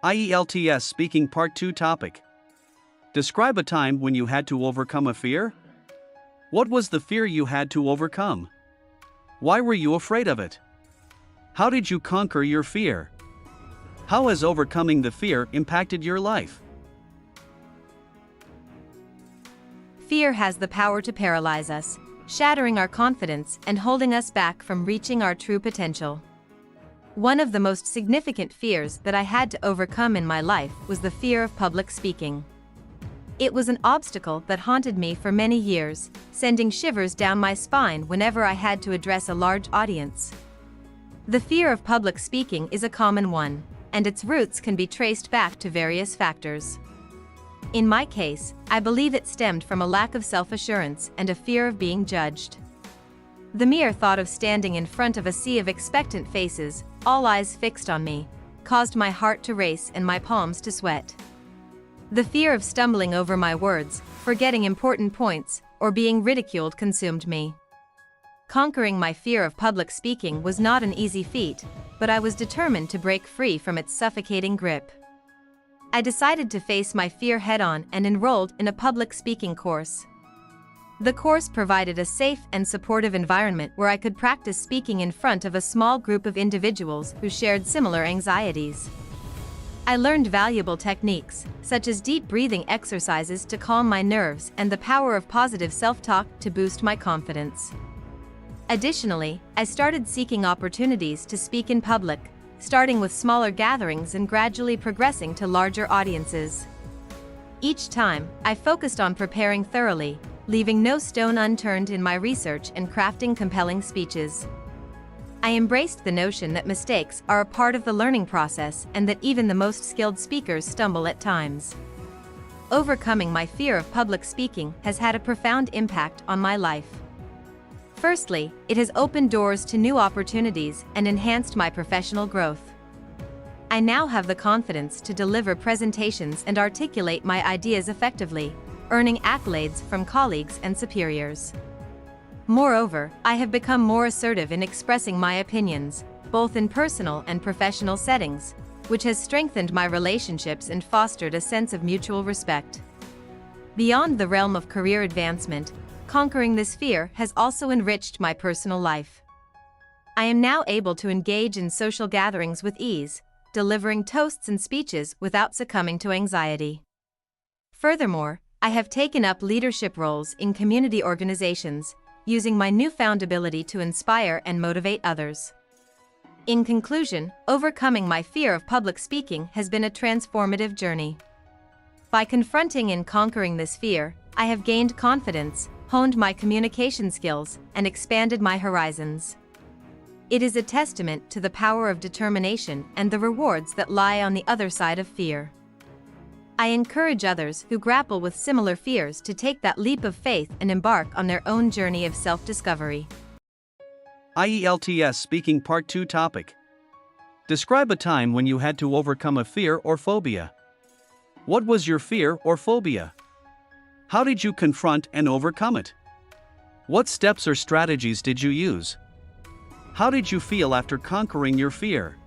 IELTS Speaking Part 2 Topic. Describe a time when you had to overcome a fear. What was the fear you had to overcome? Why were you afraid of it? How did you conquer your fear? How has overcoming the fear impacted your life? Fear has the power to paralyze us, shattering our confidence and holding us back from reaching our true potential. One of the most significant fears that I had to overcome in my life was the fear of public speaking. It was an obstacle that haunted me for many years, sending shivers down my spine whenever I had to address a large audience. The fear of public speaking is a common one, and its roots can be traced back to various factors. In my case, I believe it stemmed from a lack of self-assurance and a fear of being judged. The mere thought of standing in front of a sea of expectant faces, all eyes fixed on me, caused my heart to race and my palms to sweat. The fear of stumbling over my words, forgetting important points, or being ridiculed consumed me. Conquering my fear of public speaking was not an easy feat, but I was determined to break free from its suffocating grip. I decided to face my fear head-on and enrolled in a public speaking course. The course provided a safe and supportive environment where I could practice speaking in front of a small group of individuals who shared similar anxieties. I learned valuable techniques, such as deep breathing exercises to calm my nerves and the power of positive self-talk to boost my confidence. Additionally, I started seeking opportunities to speak in public, starting with smaller gatherings and gradually progressing to larger audiences. Each time, I focused on preparing thoroughly, leaving no stone unturned in my research and crafting compelling speeches. I embraced the notion that mistakes are a part of the learning process and that even the most skilled speakers stumble at times. Overcoming my fear of public speaking has had a profound impact on my life. Firstly, it has opened doors to new opportunities and enhanced my professional growth. I now have the confidence to deliver presentations and articulate my ideas effectively, earning accolades from colleagues and superiors. Moreover, I have become more assertive in expressing my opinions, both in personal and professional settings, which has strengthened my relationships and fostered a sense of mutual respect. Beyond the realm of career advancement, conquering this fear has also enriched my personal life. I am now able to engage in social gatherings with ease, delivering toasts and speeches without succumbing to anxiety. Furthermore, I have taken up leadership roles in community organizations, using my newfound ability to inspire and motivate others. In conclusion, overcoming my fear of public speaking has been a transformative journey. By confronting and conquering this fear, I have gained confidence, honed my communication skills, and expanded my horizons. It is a testament to the power of determination and the rewards that lie on the other side of fear. I encourage others who grapple with similar fears to take that leap of faith and embark on their own journey of self-discovery. IELTS Speaking Part 2 Topic. Describe a time when you had to overcome a fear or phobia. What was your fear or phobia? How did you confront and overcome it? What steps or strategies did you use? How did you feel after conquering your fear?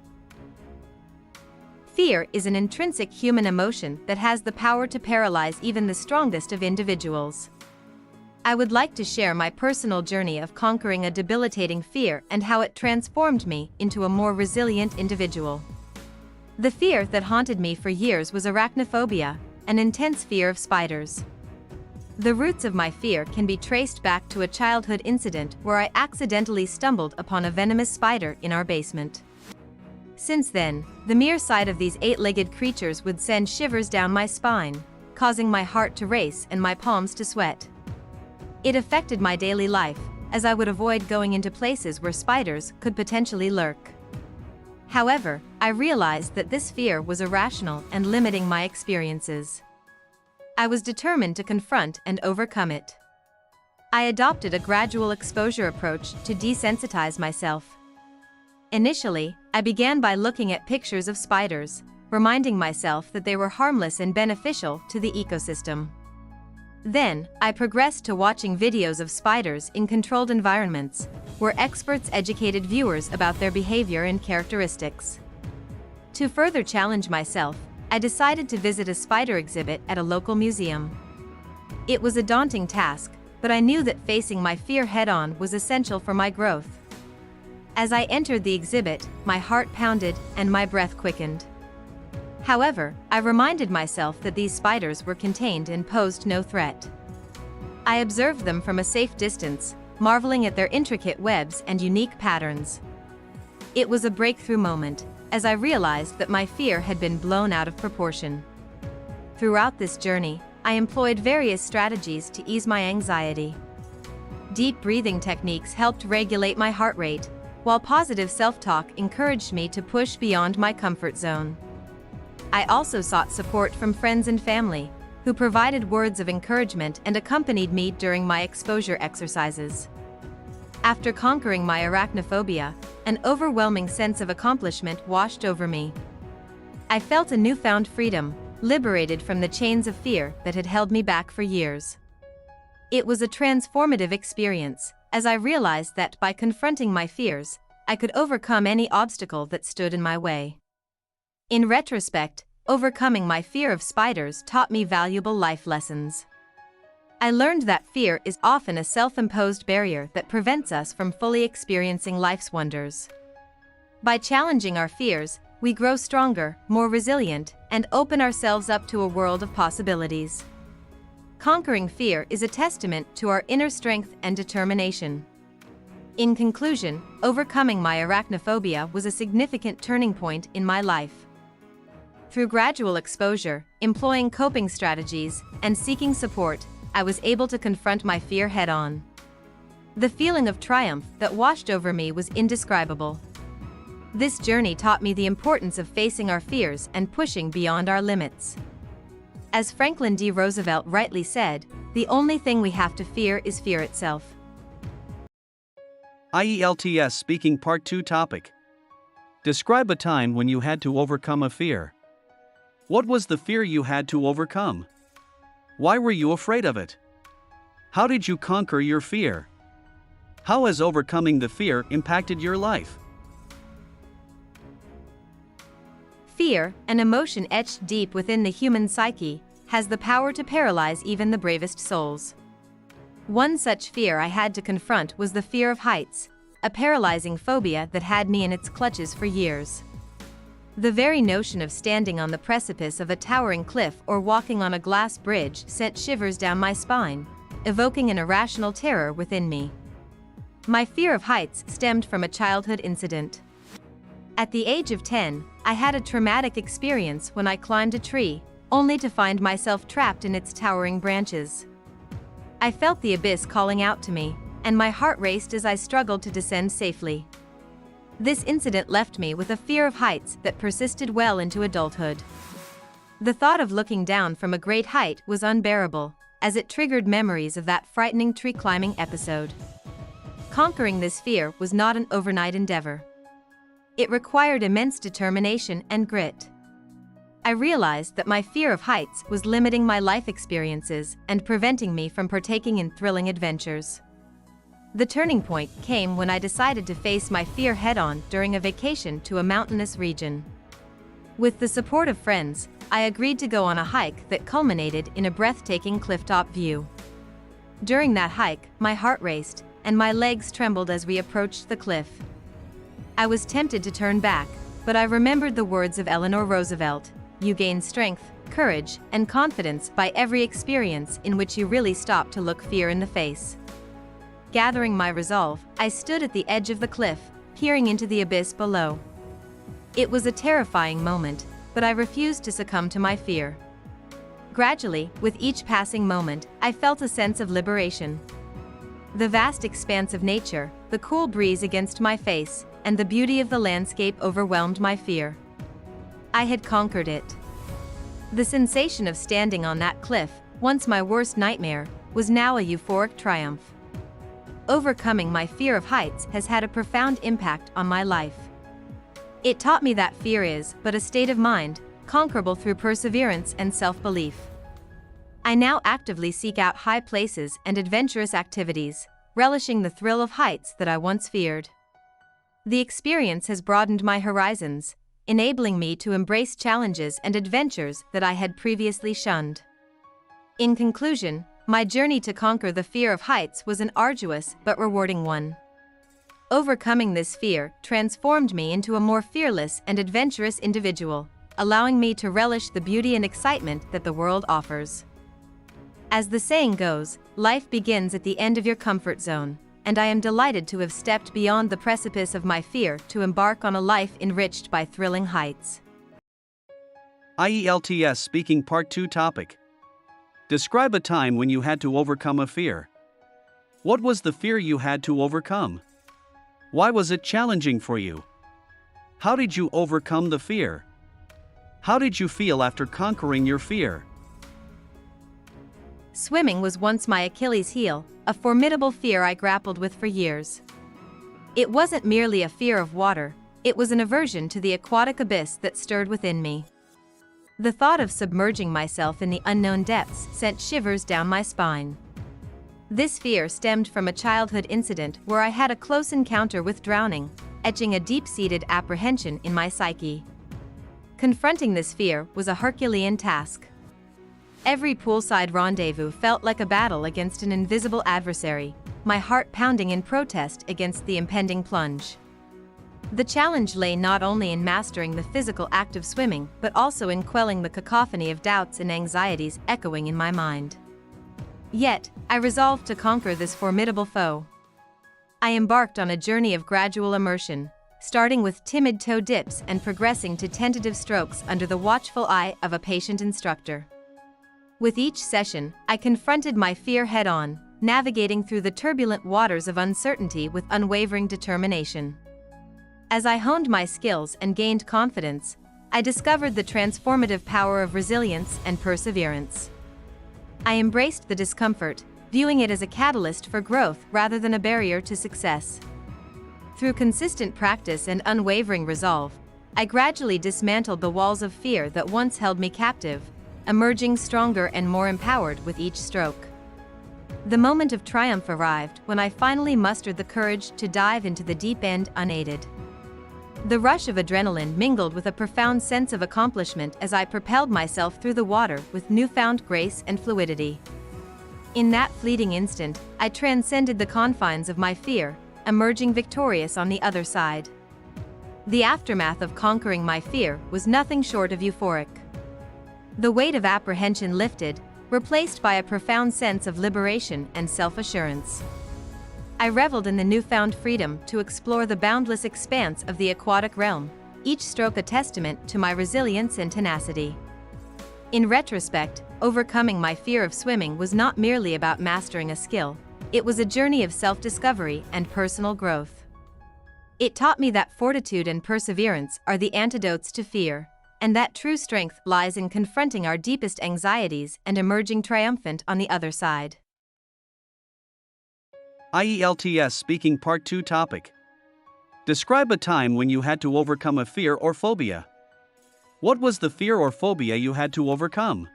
Fear is an intrinsic human emotion that has the power to paralyze even the strongest of individuals. I would like to share my personal journey of conquering a debilitating fear and how it transformed me into a more resilient individual. The fear that haunted me for years was arachnophobia, an intense fear of spiders. The roots of my fear can be traced back to a childhood incident where I accidentally stumbled upon a venomous spider in our basement. Since then, the mere sight of these eight-legged creatures would send shivers down my spine, causing my heart to race and my palms to sweat. It affected my daily life, as I would avoid going into places where spiders could potentially lurk. However, I realized that this fear was irrational and limiting my experiences. I was determined to confront and overcome it. I adopted a gradual exposure approach to desensitize myself. Initially, I began by looking at pictures of spiders, reminding myself that they were harmless and beneficial to the ecosystem. Then, I progressed to watching videos of spiders in controlled environments, where experts educated viewers about their behavior and characteristics. To further challenge myself, I decided to visit a spider exhibit at a local museum. It was a daunting task, but I knew that facing my fear head-on was essential for my growth. As I entered the exhibit, my heart pounded and my breath quickened. However, I reminded myself that these spiders were contained and posed no threat. I observed them from a safe distance, marveling at their intricate webs and unique patterns. It was a breakthrough moment, as I realized that my fear had been blown out of proportion. Throughout this journey, I employed various strategies to ease my anxiety. Deep breathing techniques helped regulate my heart rate, while positive self-talk encouraged me to push beyond my comfort zone. I also sought support from friends and family, who provided words of encouragement and accompanied me during my exposure exercises. After conquering my arachnophobia, an overwhelming sense of accomplishment washed over me. I felt a newfound freedom, liberated from the chains of fear that had held me back for years. It was a transformative experience, as I realized that by confronting my fears, I could overcome any obstacle that stood in my way. In retrospect, overcoming my fear of spiders taught me valuable life lessons. I learned that fear is often a self-imposed barrier that prevents us from fully experiencing life's wonders. By challenging our fears, we grow stronger, more resilient, and open ourselves up to a world of possibilities. Conquering fear is a testament to our inner strength and determination. In conclusion, overcoming my arachnophobia was a significant turning point in my life. Through gradual exposure, employing coping strategies, and seeking support, I was able to confront my fear head-on. The feeling of triumph that washed over me was indescribable. This journey taught me the importance of facing our fears and pushing beyond our limits. As Franklin D. Roosevelt rightly said, the only thing we have to fear is fear itself. IELTS Speaking Part 2 Topic. Describe a time when you had to overcome a fear. What was the fear you had to overcome? Why were you afraid of it? How did you conquer your fear? How has overcoming the fear impacted your life? Fear, an emotion etched deep within the human psyche, has the power to paralyze even the bravest souls. One such fear I had to confront was the fear of heights, a paralyzing phobia that had me in its clutches for years. The very notion of standing on the precipice of a towering cliff or walking on a glass bridge sent shivers down my spine, evoking an irrational terror within me. My fear of heights stemmed from a childhood incident. At the age of 10, I had a traumatic experience when I climbed a tree, only to find myself trapped in its towering branches. I felt the abyss calling out to me, and my heart raced as I struggled to descend safely. This incident left me with a fear of heights that persisted well into adulthood. The thought of looking down from a great height was unbearable, as it triggered memories of that frightening tree climbing episode. Conquering this fear was not an overnight endeavor. It required immense determination and grit. I realized that my fear of heights was limiting my life experiences and preventing me from partaking in thrilling adventures. The turning point came when I decided to face my fear head-on during a vacation to a mountainous region. With the support of friends, I agreed to go on a hike that culminated in a breathtaking clifftop view. During that hike, my heart raced, and my legs trembled as we approached the cliff. I was tempted to turn back, but I remembered the words of Eleanor Roosevelt: "You gain strength, courage, and confidence by every experience in which you really stop to look fear in the face." Gathering my resolve, I stood at the edge of the cliff, peering into the abyss below. It was a terrifying moment, but I refused to succumb to my fear. Gradually, with each passing moment, I felt a sense of liberation. The vast expanse of nature, the cool breeze against my face, and the beauty of the landscape overwhelmed my fear. I had conquered it. The sensation of standing on that cliff, once my worst nightmare, was now a euphoric triumph. Overcoming my fear of heights has had a profound impact on my life. It taught me that fear is but a state of mind, conquerable through perseverance and self-belief. I now actively seek out high places and adventurous activities, relishing the thrill of heights that I once feared. The experience has broadened my horizons, enabling me to embrace challenges and adventures that I had previously shunned. In conclusion, my journey to conquer the fear of heights was an arduous but rewarding one. Overcoming this fear transformed me into a more fearless and adventurous individual, allowing me to relish the beauty and excitement that the world offers. As the saying goes, life begins at the end of your comfort zone, and I am delighted to have stepped beyond the precipice of my fear to embark on a life enriched by thrilling heights. IELTS Speaking Part 2 Topic. Describe a time when you had to overcome a fear. What was the fear you had to overcome? Why was it challenging for you? How did you overcome the fear? How did you feel after conquering your fear? Swimming was once my Achilles heel, a formidable fear I grappled with for years. It wasn't merely a fear of water, it was an aversion to the aquatic abyss that stirred within me. The thought of submerging myself in the unknown depths sent shivers down my spine. This fear stemmed from a childhood incident where I had a close encounter with drowning, etching a deep-seated apprehension in my psyche. Confronting this fear was a Herculean task. Every poolside rendezvous felt like a battle against an invisible adversary, my heart pounding in protest against the impending plunge. The challenge lay not only in mastering the physical act of swimming, but also in quelling the cacophony of doubts and anxieties echoing in my mind. Yet, I resolved to conquer this formidable foe. I embarked on a journey of gradual immersion, starting with timid toe dips and progressing to tentative strokes under the watchful eye of a patient instructor. With each session, I confronted my fear head-on, navigating through the turbulent waters of uncertainty with unwavering determination. As I honed my skills and gained confidence, I discovered the transformative power of resilience and perseverance. I embraced the discomfort, viewing it as a catalyst for growth rather than a barrier to success. Through consistent practice and unwavering resolve, I gradually dismantled the walls of fear that once held me captive, emerging stronger and more empowered with each stroke. The moment of triumph arrived when I finally mustered the courage to dive into the deep end unaided. The rush of adrenaline mingled with a profound sense of accomplishment as I propelled myself through the water with newfound grace and fluidity. In that fleeting instant, I transcended the confines of my fear, emerging victorious on the other side. The aftermath of conquering my fear was nothing short of euphoric. The weight of apprehension lifted, replaced by a profound sense of liberation and self-assurance. I reveled in the newfound freedom to explore the boundless expanse of the aquatic realm, each stroke a testament to my resilience and tenacity. In retrospect, overcoming my fear of swimming was not merely about mastering a skill, it was a journey of self-discovery and personal growth. It taught me that fortitude and perseverance are the antidotes to fear, and that true strength lies in confronting our deepest anxieties and emerging triumphant on the other side. IELTS Speaking Part 2 Topic. Describe a time when you had to overcome a fear or phobia. What was the fear or phobia you had to overcome?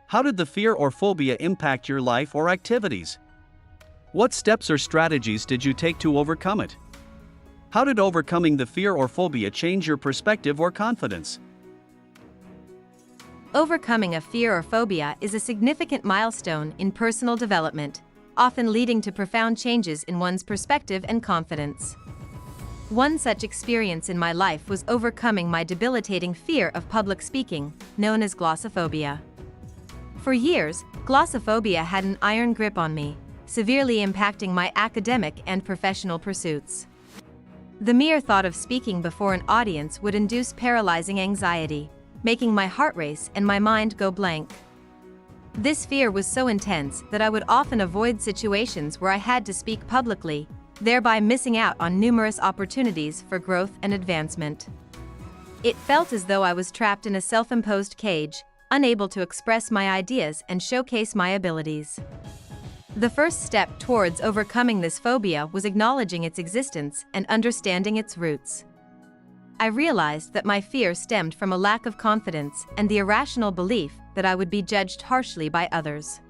How did the fear or phobia impact your life or activities? What steps or strategies did you take to overcome it? How did overcoming the fear or phobia change your perspective or confidence? Overcoming a fear or phobia is a significant milestone in personal development, often leading to profound changes in one's perspective and confidence. One such experience in my life was overcoming my debilitating fear of public speaking, known as glossophobia. For years, glossophobia had an iron grip on me, severely impacting my academic and professional pursuits. The mere thought of speaking before an audience would induce paralyzing anxiety, making my heart race and my mind go blank. This fear was so intense that I would often avoid situations where I had to speak publicly, thereby missing out on numerous opportunities for growth and advancement. It felt as though I was trapped in a self-imposed cage, unable to express my ideas and showcase my abilities. The first step towards overcoming this phobia was acknowledging its existence and understanding its roots. I realized that my fear stemmed from a lack of confidence and the irrational belief that I would be judged harshly by others.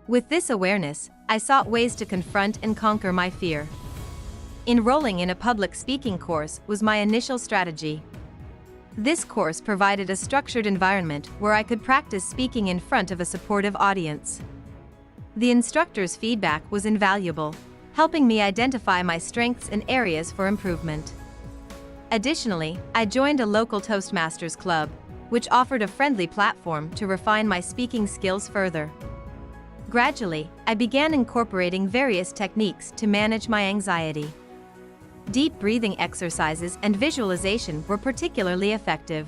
With this awareness, I sought ways to confront and conquer my fear. Enrolling in a public speaking course was my initial strategy. This course provided a structured environment where I could practice speaking in front of a supportive audience. The instructor's feedback was invaluable, helping me identify my strengths and areas for improvement. Additionally, I joined a local Toastmasters club, which offered a friendly platform to refine my speaking skills further. Gradually, I began incorporating various techniques to manage my anxiety. Deep breathing exercises and visualization were particularly effective.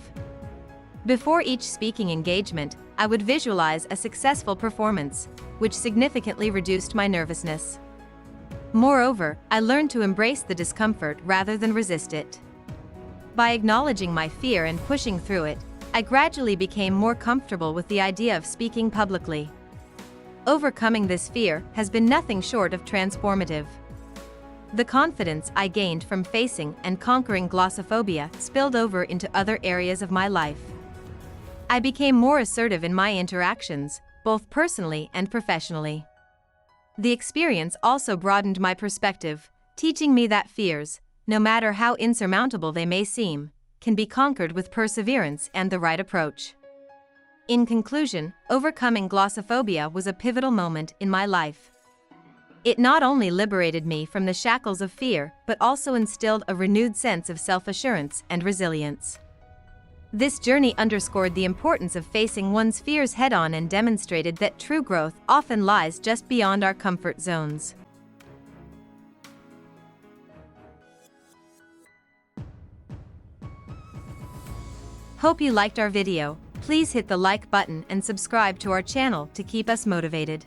Before each speaking engagement, I would visualize a successful performance, which significantly reduced my nervousness. Moreover, I learned to embrace the discomfort rather than resist it. By acknowledging my fear and pushing through it, I gradually became more comfortable with the idea of speaking publicly. Overcoming this fear has been nothing short of transformative. The confidence I gained from facing and conquering glossophobia spilled over into other areas of my life. I became more assertive in my interactions, both personally and professionally. The experience also broadened my perspective, teaching me that fears, no matter how insurmountable they may seem, can be conquered with perseverance and the right approach. In conclusion, overcoming glossophobia was a pivotal moment in my life. It not only liberated me from the shackles of fear, but also instilled a renewed sense of self-assurance and resilience. This journey underscored the importance of facing one's fears head-on and demonstrated that true growth often lies just beyond our comfort zones. Hope you liked our video. Please hit the like button and subscribe to our channel to keep us motivated.